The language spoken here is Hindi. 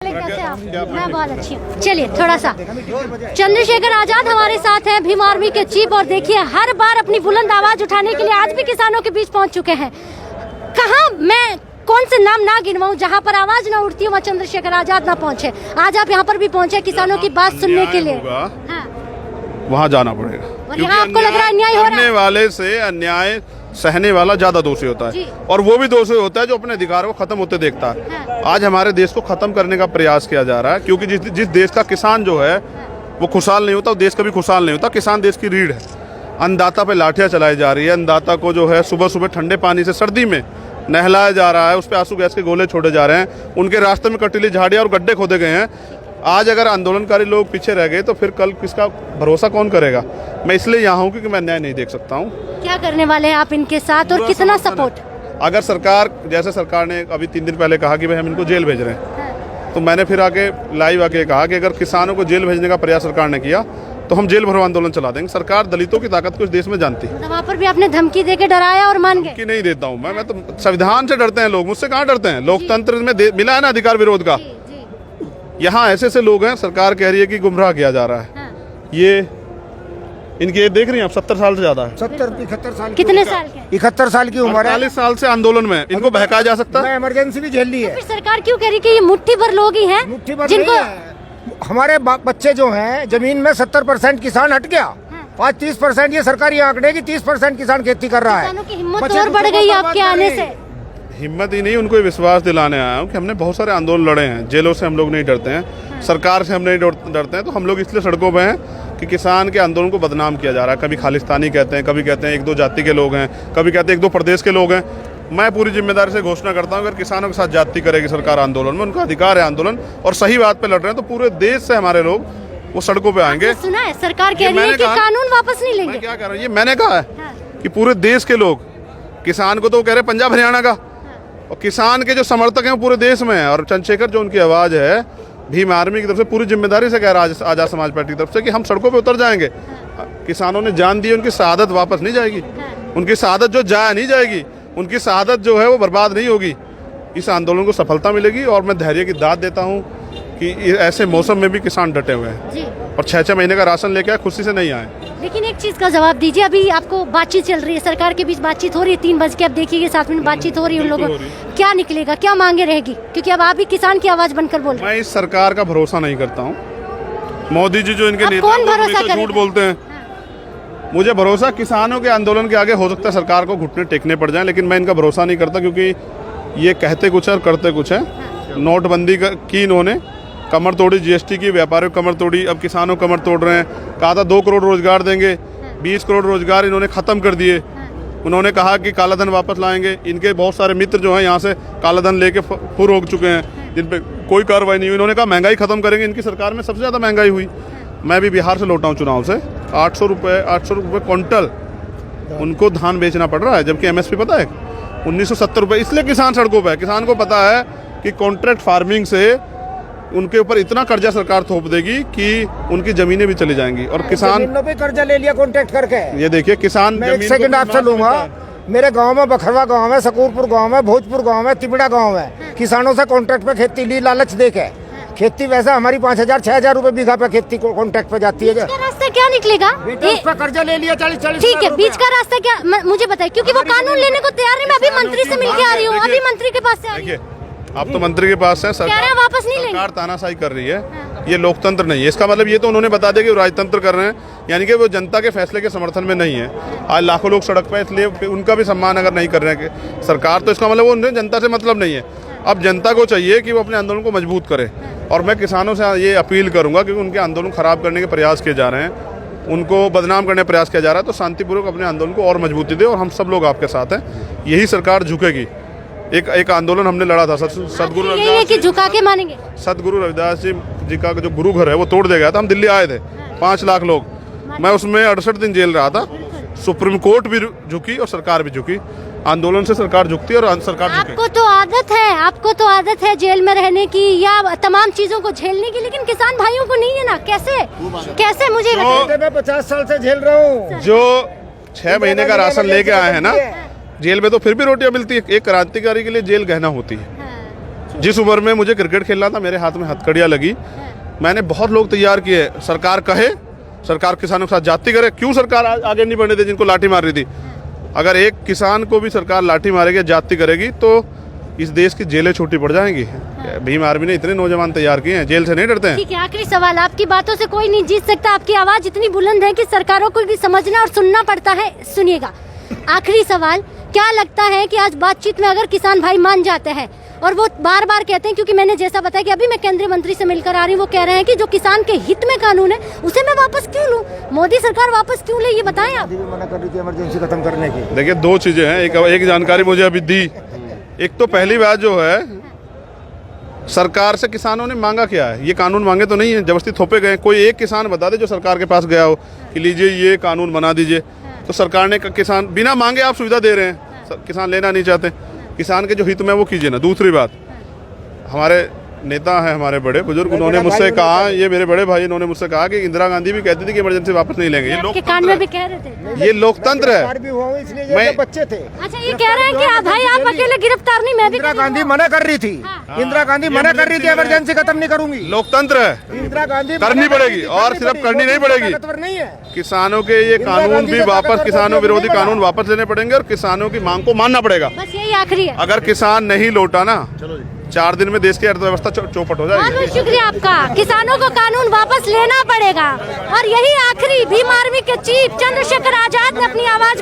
मैं बहुत अच्छी हूँ। चलिए थोड़ा सा, चंद्रशेखर आजाद हमारे साथ हैं, भीम आर्मी के चीफ, और देखिए हर बार अपनी बुलंद आवाज उठाने के लिए आज भी किसानों के बीच पहुंच चुके हैं। कहाँ मैं कौन से नाम ना गिनवाऊं जहाँ पर आवाज ना उठती हो, वहाँ चंद्रशेखर आजाद ना पहुँचे। आज आप यहाँ पर भी पहुँचे किसानों की बात सुनने के लिए। हाँ। वहाँ जाना पड़ेगा, और यहाँ आपको लग रहा है अन्याय हो रहा है? वाले से अन्याय सहने वाला ज्यादा दोषी होता है, और वो भी दोषी होता है जो अपने अधिकारों को खत्म होते देखता है। हाँ। आज हमारे देश को खत्म करने का प्रयास किया जा रहा है, क्योंकि जिस देश का किसान जो है वो खुशहाल नहीं होता, वो देश कभी खुशहाल नहीं होता। किसान देश की रीढ़ है। अन्नदाता पे लाठियां चलाई जा रही है, अन्नदाता को जो है सुबह सुबह ठंडे पानी से सर्दी में नहलाया जा रहा है, उस पर आंसू गैस के गोले छोड़े जा रहे हैं, उनके रास्ते में कटीली झाड़ियां और गड्ढे खोदे गए हैं। आज अगर आंदोलनकारी लोग पीछे रह गए तो फिर कल किसका भरोसा कौन करेगा। मैं इसलिए यहाँ हूँ क्योंकि मैं अन्याय नहीं देख सकता हूँ। क्या करने वाले हैं आप इनके साथ, और कितना सपोर्ट? अगर सरकार, जैसे सरकार ने अभी 3 दिन पहले कहा कि भाई हम इनको जेल भेज रहे हैं, तो मैंने फिर आके लाइव आके कहा कि अगर किसानों को जेल भेजने का प्रयास सरकार ने किया तो हम जेल भरो आंदोलन चला देंगे। सरकार दलितों की ताकत को इस देश में जानती है। वहाँ पर भी आपने धमकी देके डराया और मान गए? कि नहीं देता हूँ मैं तो संविधान से डरते हैं लोग, मुझसे कहाँ डरते हैं। लोकतंत्र में मिला है ना अधिकार विरोध का। यहाँ ऐसे ऐसे लोग हैं, सरकार कह रही है कि गुमराह किया जा रहा है। हाँ। ये इनकी एज देख रही हैं आप, 70 साल से ज्यादा है। 70-71 साल। कितने साल के? 71 साल की उम्र है। 40 साल से आंदोलन में, इनको बहकाया जा सकता है? मैं इमरजेंसी भी झेल ली है। फिर सरकार क्यों कह रही कि ये मुट्ठी भर लोग ही हैं मुट्ठी भर जिनको? नहीं है। हमारे बच्चे जो हैं, जमीन में 70% किसान हट गया। 5-30% ये सरकारी आंकड़े की 30% किसान खेती कर रहा है। किसानों की हिम्मत और बढ़ गई आपके आने से। हिम्मत ही नहीं, उनको ये विश्वास दिलाने आया हूँ कि हमने बहुत सारे आंदोलन लड़े हैं। जेलों से हम लोग नहीं डरते हैं, सरकार से हम नहीं डरते हैं। तो हम लोग इसलिए सड़कों पे हैं कि किसान के आंदोलन को बदनाम किया जा रहा है। कभी खालिस्तानी कहते हैं, कभी कहते हैं 1-2 जाति के लोग हैं, कभी कहते हैं 1-2 प्रदेश के लोग हैं। मैं पूरी जिम्मेदारी से घोषणा करता हूँ, अगर किसानों के साथ जाति करेगी सरकार आंदोलन में, उनका अधिकार है आंदोलन, और सही बात पे लड़ रहे हैं, तो पूरे देश से हमारे लोग वो सड़कों पे आएंगे। सुना है सरकार कह रही है कि कानून वापस नहीं लेंगे। मैं क्या कह रहा हूँ, ये मैंने कहा है कि पूरे देश के लोग, किसान को तो वो कह रहे पंजाब हरियाणा का, और किसान के जो समर्थक हैं वो पूरे देश में है। और चंद्रशेखर जो उनकी आवाज़ है भीम आर्मी की तरफ से, पूरी जिम्मेदारी से कह रहा है आजाद समाज पार्टी की तरफ से कि हम सड़कों पे उतर जाएंगे। किसानों ने जान दी, उनकी शहादत वापस नहीं जाएगी। उनकी शहादत जो जाया नहीं जाएगी, उनकी शहादत जो है वो बर्बाद नहीं होगी। इस आंदोलन को सफलता मिलेगी, और मैं धैर्य की दाद देता हूँ कि ऐसे मौसम में भी किसान डटे हुए हैं, और 6-6 महीने का राशन लेके आए, खुशी से नहीं आए। लेकिन एक चीज का जवाब दीजिए, अभी आपको बातचीत चल रही है, सरकार के बीच बातचीत हो रही है, 3 बज के अब देखिए 7 मिनट बातचीत हो रही है उन लोगों, क्या निकलेगा, क्या मांगे रहेगी? क्योंकि अब आप भी किसान की आवाज बनकर बोल रहे हैं। मैं इस सरकार का भरोसा नहीं करता हूँ। मोदी जी जो इनके नेता कौन भरोसा हैं, झूठ बोलते हैं। मुझे भरोसा किसानों के आंदोलन के आगे हो सकता है सरकार को घुटने टेकने पड़ जाएं, लेकिन मैं इनका भरोसा नहीं करता, क्योंकि ये कहते कुछ है और करते कुछ है। नोटबंदी की इन्होंने कमर तोड़ी, जीएसटी की, व्यापारियों कमर तोड़ी, अब किसानों कमर तोड़ रहे हैं। कहा था 2 करोड़ रोजगार देंगे, 20 करोड़ रोजगार इन्होंने खत्म कर दिए। उन्होंने कहा कि काला धन वापस लाएंगे। इनके बहुत सारे मित्र जो हैं यहाँ से काला धन लेके फुर हो चुके हैं, जिन पे कोई कार्रवाई नहीं हुई। इन्होंने कहा महंगाई खत्म करेंगे, इनकी सरकार में सबसे ज़्यादा महंगाई हुई। मैं भी बिहार से लौटा हूँ चुनाव से, 800 रुपये क्विंटल उनको धान बेचना पड़ रहा है, जबकि एमएसपी पता है 1970 रुपये। इसलिए किसान सड़कों पर है। किसान को पता है कि कॉन्ट्रैक्ट फार्मिंग से उनके ऊपर इतना कर्जा सरकार थोप देगी कि उनकी जमीनें भी चली जाएंगी। और किसान पे कर्जा ले लिया कॉन्ट्रैक्ट करके। ये देखिए किसान, मैं 1 सेकंड आपसे लूंगा। मेरे गांव में बखरवा गांव है, सकूरपुर गांव है, भोजपुर गांव है, तिबड़ा गांव है, किसानों से कॉन्ट्रैक्ट पे खेती ली, लालच देके। खेती वैसे हमारी 5,000-6,000 रुपए बीघा पे खेती कॉन्ट्रैक्ट पे जाती है। रास्ता क्या निकलेगा? उस पर कर्जा ले लिया 40-40। ठीक है, बीच का रास्ता क्या मुझे बताइए, क्योंकि वो कानून लेने को तैयार नहीं। मैं अभी मंत्री से मिलके आ रही हूँ, अभी मंत्री के पास से आ रही हूँ। आप तो मंत्री के पास है, सरकार वापस नहीं लेंगे। सरकार तानाशाही कर रही है। ये लोकतंत्र नहीं है। इसका मतलब ये तो उन्होंने बता दिया कि वो राजतंत्र कर रहे हैं, यानी कि वो जनता के फैसले के समर्थन में नहीं है। आज लाखों लोग सड़क पर, इसलिए उनका भी सम्मान अगर नहीं कर रहे हैं सरकार, तो इसका मतलब वो उन्हें जनता से मतलब नहीं है। अब जनता को चाहिए कि वो अपने आंदोलन को मजबूत करे, और मैं किसानों से ये अपील करूँगा, क्योंकि उनके आंदोलन खराब करने के प्रयास किए जा रहे हैं, उनको बदनाम करने का प्रयास किया जा रहा है, तो शांतिपूर्वक अपने आंदोलन को और मजबूती दे, और हम सब लोग आपके साथ हैं। यही सरकार झुकेगी। एक आंदोलन हमने लड़ा था, सदगुरु रविदास कि झुका के मानेंगे। सदगुरु रविदास जी का जो गुरु घर है वो तोड़ दिया गया था। हम दिल्ली आए थे, 5 लाख लोग, मैं उसमें 68 दिन जेल रहा था। सुप्रीम कोर्ट भी झुकी और सरकार भी झुकी। आंदोलन से सरकार झुकती है और सरकार झुके। आपको तो आदत है जेल में रहने की या तमाम चीजों को झेलने की, लेकिन किसान भाइयों को नहीं है ना। कैसे मुझे मैं 50 साल से झेल रहा हूँ। जो 6 महीने का राशन लेके आए हैं ना जेल में, तो फिर भी रोटियां मिलती है। एक क्रांतिकारी के लिए जेल गहना होती है। जिस उम्र में मुझे क्रिकेट खेलना था मेरे हाथ में हथकड़ियाँ लगी, मैंने बहुत लोग तैयार किए। सरकार कहे, सरकार किसानों के साथ जाति करे, क्यों सरकार आगे नहीं बढ़ने दे जिनको लाठी मार रही थी। अगर एक किसान को भी सरकार लाठी मारेगी, जाति करेगी, तो इस देश की जेलें छोटी पड़ जाएंगी। भीम आर्मी ने इतने नौजवान तैयार किए हैं, जेल से नहीं डरते हैं। ठीक है, आखिरी सवाल, आपकी बातों से कोई नहीं जीत सकता, आपकी आवाज इतनी बुलंद है कि सरकारों को भी समझना और सुनना पड़ता है। सुनिएगा, आखिरी सवाल, क्या लगता है कि आज बातचीत में अगर किसान भाई मान जाते हैं, और वो बार बार कहते हैं, क्योंकि मैंने जैसा बताया कि अभी मैं केंद्रीय मंत्री से मिलकर आ रही हूँ, वो कह रहे हैं कि जो किसान के हित में कानून है उसे मैं वापस क्यों लूँ, मोदी सरकार वापस क्यों ले, ये बताएं आप। मना कर रही थी इमरजेंसी खत्म करने की। देखिए, दो चीजें हैं। एक जानकारी मुझे अभी दी। एक तो पहली बात जो है, सरकार से किसानों ने मांगा क्या है, ये कानून मांगे तो नहीं है, जबरदस्ती थोपे गए। कोई एक किसान बता दे जो सरकार के पास गया हो कि लीजिए ये कानून बना दीजिए, तो सरकार ने किसान बिना मांगे आप सुविधा दे रहे हैं, किसान लेना नहीं चाहते। किसान के जो हित में वो कीजिए ना। दूसरी बात, हमारे नेता हैं, हमारे बड़े बुजुर्ग, उन्होंने मुझसे कहा, ये मेरे बड़े भाई, इन्होंने मुझसे कहा कि इंदिरा गांधी भी कहती थी कि इमरजेंसी वापस नहीं लेंगे। ये कान में भी कह रहे थे, ये लोकतंत्र है। मैं बच्चे थे। अच्छा, ये कह रहे हैं कि भाई आप अकेले गिरफ्तार नहीं, मैं भी। इंदिरा गांधी मना कर रही थी, इंदिरा गांधी मना कर रही थी इमरजेंसी खत्म नहीं करूंगी। लोकतंत्र है, इंदिरा गांधी करनी पड़ेगी, और सिर्फ करनी नहीं पड़ेगी, नहीं है। किसानों के ये कानून भी वापस, किसानों विरोधी कानून वापस लेने पड़ेंगे और किसानों की मांग को मानना पड़ेगा। बस यही आखिरी है। अगर किसान नहीं लौटा ना, 4 दिन में देश की अर्थव्यवस्था चौपट हो जाएगी। बहुत शुक्रिया आपका। किसानों को कानून वापस लेना पड़ेगा, और यही आखिरी भीम आर्मी के चीफ चंद्रशेखर आजाद ने अपनी आवाज